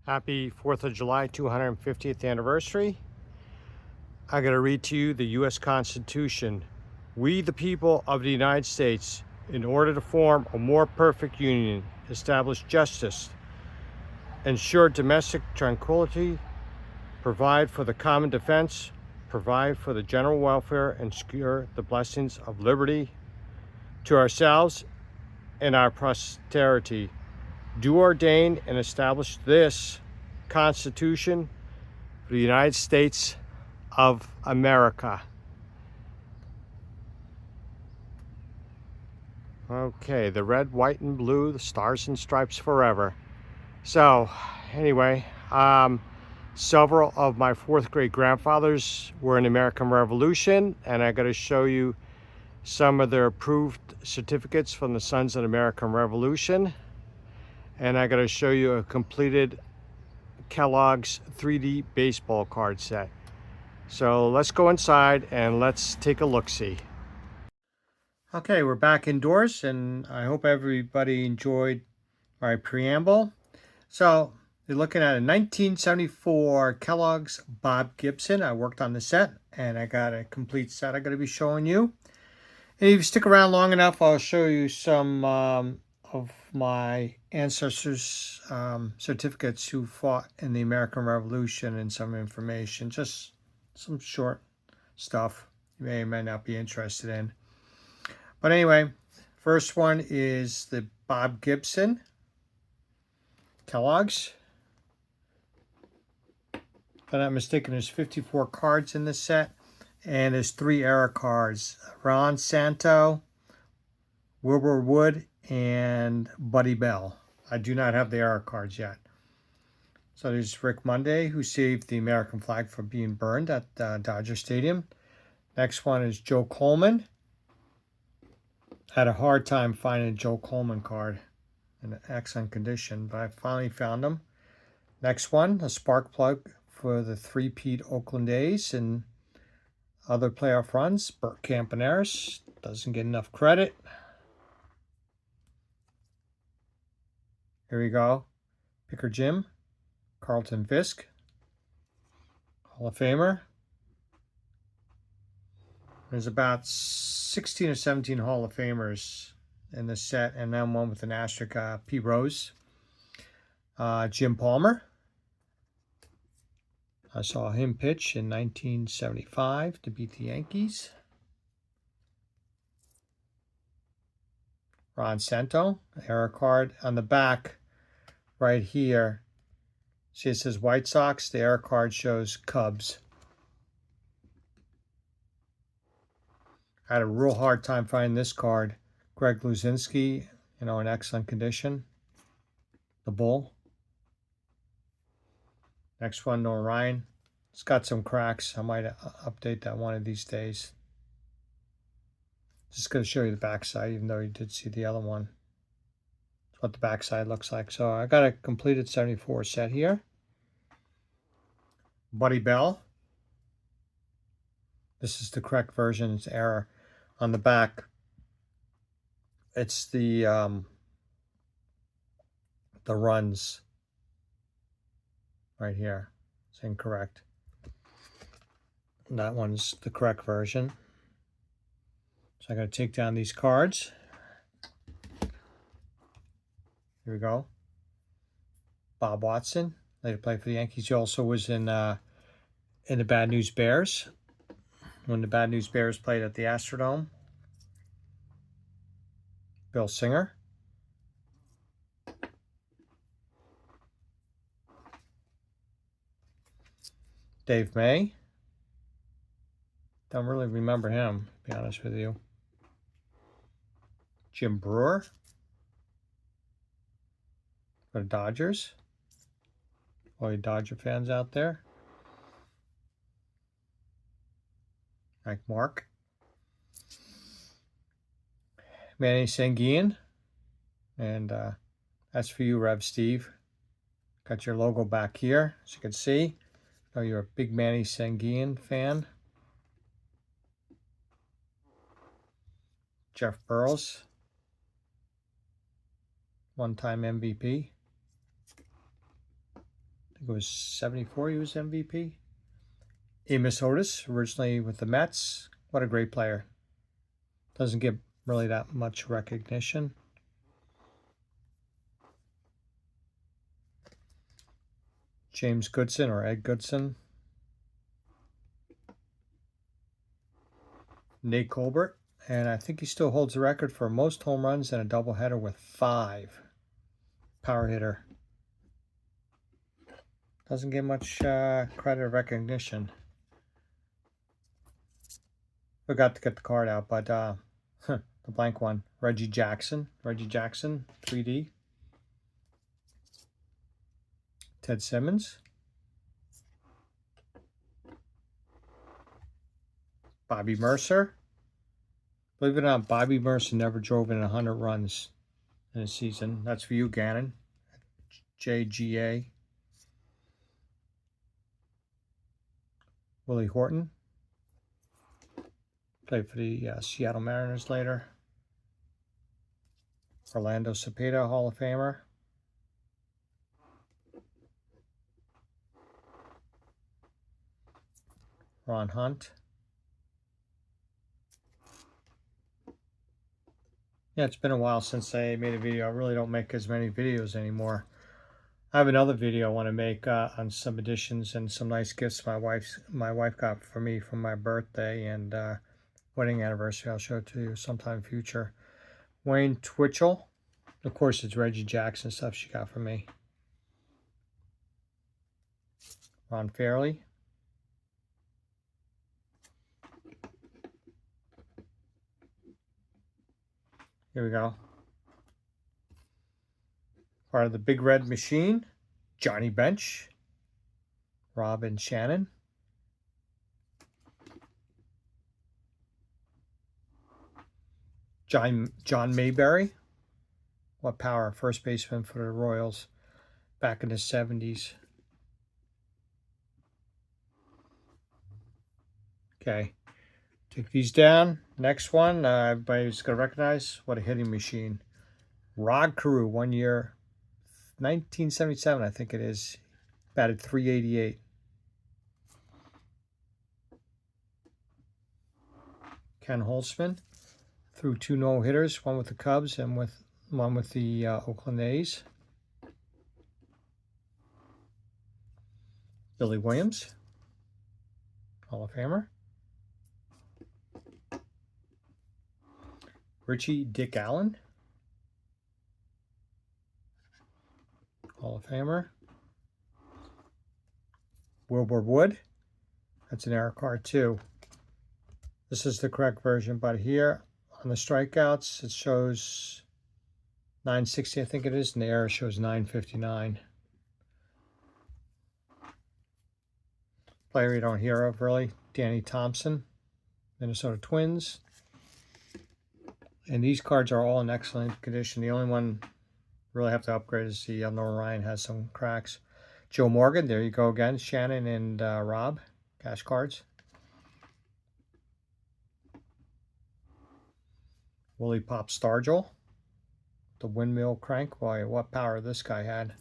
Happy 4th of July 250th anniversary. I got to read to you the U.S. Constitution. We, the people of the United States, in order to form a more perfect union, establish justice, ensure domestic tranquility, provide for the common defense, provide for the general welfare, and secure the blessings of liberty to ourselves and our posterity, do ordain and establish this Constitution for the United States of America. Okay, the red, white, and blue, the stars and stripes forever. So, anyway, several of my fourth grade grandfathers were in the American Revolution, and I got to show you some of their approved certificates from the Sons of the American Revolution. And I got to show you a completed Kellogg's 3D baseball card set. So let's go inside and let's take a look-see. Okay, we're back indoors, and I hope everybody enjoyed my preamble. So you're looking at a 1974 Kellogg's Bob Gibson. I worked on the set, and I got a complete set I'm going to be showing you. And if you stick around long enough, I'll show you some of my ancestors' certificates who fought in the American Revolution and some information, just some short stuff you may or may not be interested in. But anyway, first one is the Bob Gibson Kellogg's. If I'm not mistaken, there's 54 cards in this set, and there's 3 error cards: Ron Santo, Wilbur Wood, and Buddy Bell. I do not have the error cards yet. So there's Rick Monday, who saved the American flag from being burned at Dodger Stadium. Next one is Joe Coleman. I had a hard time finding a Joe Coleman card in excellent condition, but I finally found them. Next one, a spark plug for the three-peat Oakland A's and other playoff runs. Burt Campaneris doesn't get enough credit. Here we go. Picker Jim, Carlton Fisk, Hall of Famer. There's about 16 or 17 Hall of Famers in this set, and then one with an asterisk, P. Rose. Jim Palmer. I saw him pitch in 1975 to beat the Yankees. Ron Santo, error card. On the back right here, see it says White Sox. The error card shows Cubs. I had a real hard time finding this card. Greg Luzinski, in excellent condition. The Bull. Next one, Noah Ryan. It's got some cracks. I might update that one of these days. Just going to show you the backside, even though you did see the other one. That's what the backside looks like. So I got a completed 74 set here. Buddy Bell. This is the correct version. It's error. On the back, it's the runs right here. It's incorrect. And that one's the correct version. So I got to take down these cards. Here we go. Bob Watson, later played for the Yankees. He also was in the Bad News Bears when the Bad News Bears played at the Astrodome. Bill Singer. Dave May. Don't really remember him, to be honest with you. Jim Brewer. For the Dodgers. All you Dodger fans out there. Mike Mark. Manny Sanguian. And that's for you, Rev Steve. Got your logo back here, as you can see. I know you're a big Manny Sanguian fan. Jeff Burrows. One-time MVP. think it was 74 he was MVP. Amos Otis, originally with the Mets. What a great player. Doesn't get really that much recognition. James Goodson or Ed Goodson. Nate Colbert, and I think he still holds the record for most home runs in a doubleheader with 5. Power hitter. Doesn't get much credit or recognition. Forgot to get the card out, but the blank one. Reggie Jackson, 3D. Ted Simmons. Bobby Mercer. Believe it or not, Bobby Mercer never drove in 100 runs in a season. That's for you, Gannon. JGA. Willie Horton. Played for the Seattle Mariners later. Orlando Cepeda, Hall of Famer. Ron Hunt. Yeah, it's been a while since I made a video. I really don't make as many videos anymore. I have another video I want to make on some additions and some nice gifts my wife got for me for my birthday and wedding anniversary. I'll show it to you sometime in the future. Wayne Twitchell. Of course, it's Reggie Jackson stuff she got for me. Ron Fairley. Here we go. Part of the Big Red Machine. Johnny Bench. Rob and Shannon. John Mayberry. What power. First baseman for the Royals back in the 70s. Okay. Take these down. Next one, everybody's going to recognize. What a hitting machine. Rod Carew, 1 year, 1977, I think it is. Batted .388. Ken Holtzman threw 2 no-hitters, one with the Cubs and one with the Oakland A's. Billy Williams, Hall of Famer. Richie Dick Allen, Hall of Famer. Wilbur Wood, that's an error card too. This is the correct version, but here on the strikeouts it shows 960, I think it is, and the error shows 959. Player you don't hear of really, Danny Thompson, Minnesota Twins. And these cards are all in excellent condition. The only one really have to upgrade is the Nolan Ryan has some cracks. Joe Morgan, there you go again. Shannon and Rob, cash cards. Willie Pop Stargell, the windmill crank. Boy, what power this guy had.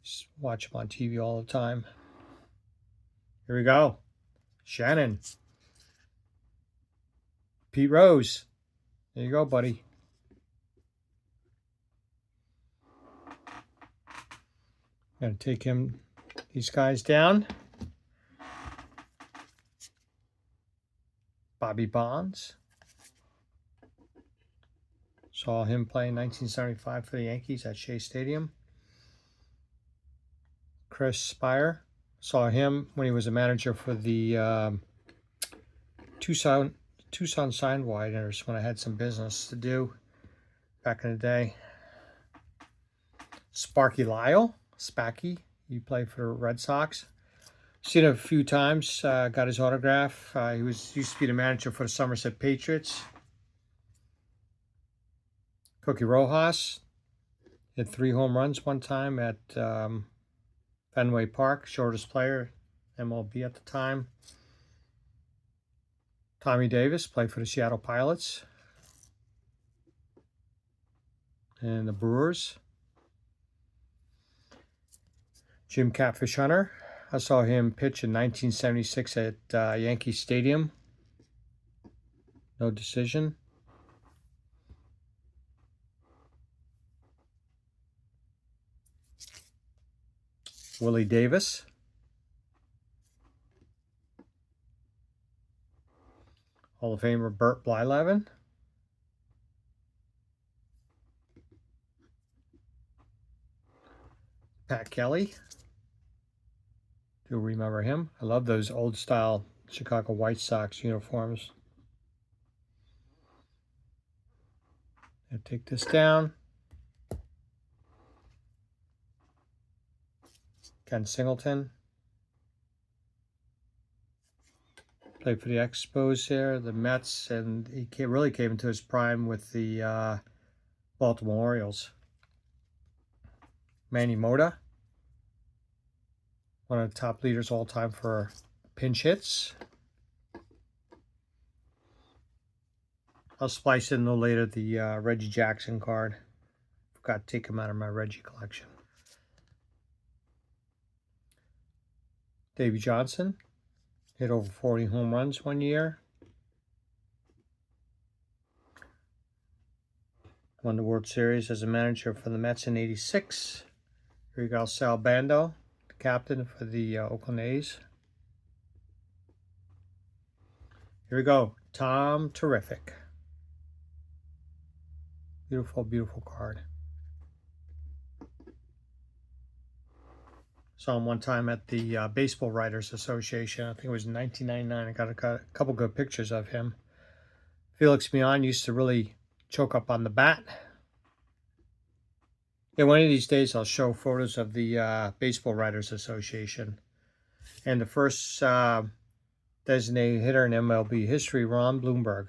Just watch him on TV all the time. Here we go. Shannon. Pete Rose. There you go, buddy. Gotta take these guys down. Bobby Bonds. Saw him play in 1975 for the Yankees at Shea Stadium. Chris Spire. Saw him when he was a manager for the Tucson Sign Wideners when I had some business to do back in the day. Sparky Lyle, Spacky, he played for the Red Sox. Seen him a few times, got his autograph. He used to be the manager for the Somerset Patriots. Cookie Rojas hit 3 home runs one time at Fenway Park, shortest player, MLB at the time. Tommy Davis played for the Seattle Pilots and the Brewers. Jim Catfish Hunter. I saw him pitch in 1976 at Yankee Stadium. No decision. Willie Davis. Hall of Famer Burt Blyleven. Pat Kelly. Do remember him. I love those old style Chicago White Sox uniforms. I'll take this down. Ken Singleton. Played for the Expos here, the Mets, and he really came into his prime with the Baltimore Orioles. Manny Mota. One of the top leaders all time for pinch hits. I'll splice in a little later the Reggie Jackson card. Forgot to take him out of my Reggie collection. Davey Johnson hit over 40 home runs one year. Won the World Series as a manager for the Mets in '86. Here we go, Sal Bando, the captain for the Oakland A's. Here we go, Tom Terrific. Beautiful, beautiful card. Saw him one time at the Baseball Writers Association. I think it was in 1999. I got a couple good pictures of him. Felix Mion used to really choke up on the bat. Yeah, one of these days I'll show photos of the Baseball Writers Association. And the first designated hitter in MLB history, Ron Blomberg.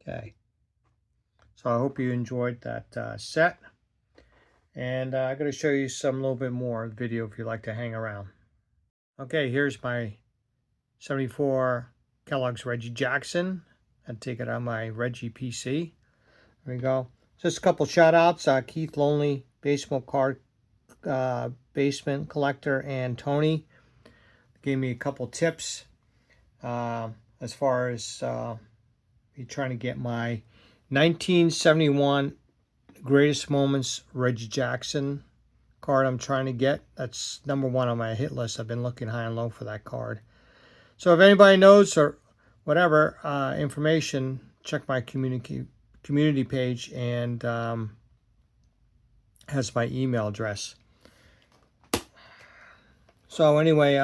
Okay. So I hope you enjoyed that set. And I'm going to show you a little bit more video if you'd like to hang around. Okay, here's my 74 Kellogg's Reggie Jackson. I'll take it on my Reggie PC. There we go. Just a couple shout outs. Keith Lonely, baseball card basement collector, and Tony gave me a couple tips as far as me trying to get my 1971 Greatest Moments Reggie Jackson card I'm trying to get. That's #1 on my hit list. I've been looking high and low for that card. So if anybody knows or whatever information, check my community page, and has my email address. So anyway,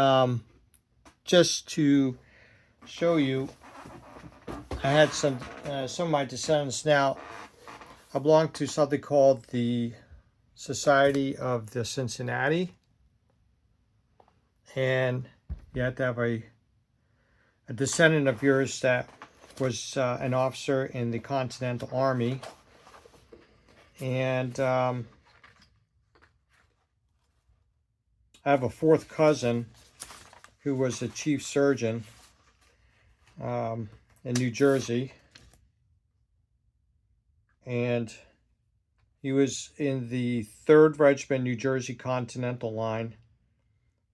just to show you, I had some of my descendants. Now, I belong to something called the Society of the Cincinnati, and you have to have a descendant of yours that was an officer in the Continental Army. And I have a fourth cousin who was a chief surgeon in New Jersey. And he was in the 3rd Regiment New Jersey Continental Line.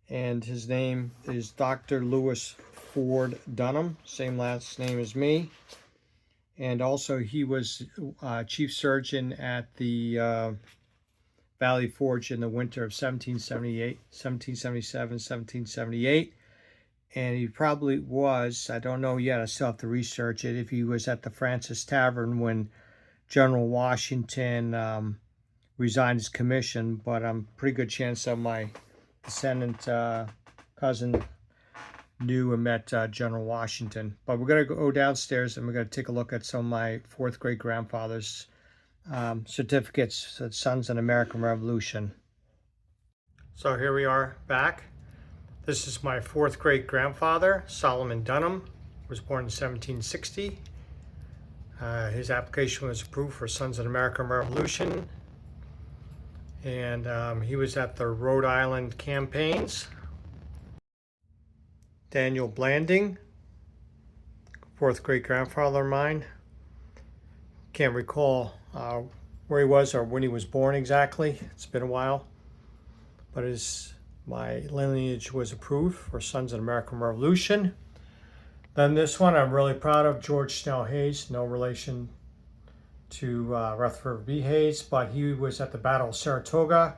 And his name is Dr. Lewis Ford Dunham, same last name as me. And also he was chief surgeon at the Valley Forge in the winter of 1778, 1777, 1778. And he probably was, I don't know yet, I still have to research it, if he was at the Francis Tavern when General Washington resigned his commission. But I'm pretty good chance that my descendant cousin knew and met General Washington. But we're going to go downstairs and we're going to take a look at some of my 4th great grandfather's certificates that Sons of the American Revolution. So here we are back. This is my 4th great grandfather, Solomon Dunham. Was born in 1760. His application was approved for Sons of the American Revolution. And he was at the Rhode Island campaigns. Daniel Blanding, 4th great grandfather of mine. Can't recall where he was or when he was born exactly. It's been a while. but my lineage was approved for Sons of the American Revolution. Then this one I'm really proud of, George Snell Hayes, no relation to Rutherford B. Hayes, but he was at the Battle of Saratoga,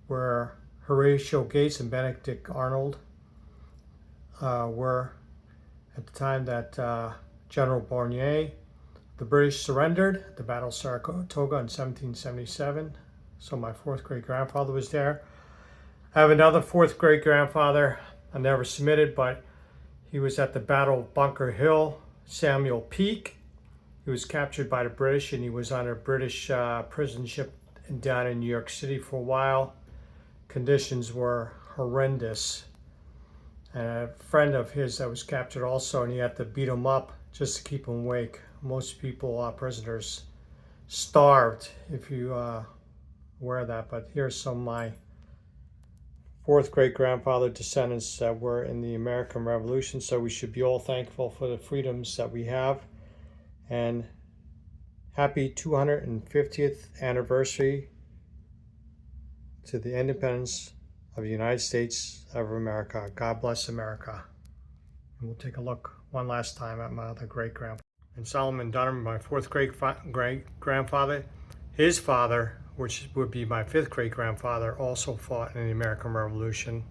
where Horatio Gates and Benedict Arnold were at the time that General Bonnier, the British surrendered at the Battle of Saratoga in 1777. So my fourth great grandfather was there. I have another fourth great grandfather I never submitted, but he was at the Battle of Bunker Hill, Samuel Peake. He was captured by the British and he was on a British prison ship down in New York City for a while. Conditions were horrendous. And a friend of his that was captured also, and he had to beat him up just to keep him awake. Most people, prisoners, starved, if you aware of that. But here's some of my fourth great grandfather descendants that were in the American Revolution. So we should be all thankful for the freedoms that we have. And happy 250th anniversary to the independence of the United States of America. God bless America. And we'll take a look one last time at my other great grandfather. And Solomon Dunham, my fourth great grandfather, his father, which would be my fifth great grandfather, also fought in the American Revolution.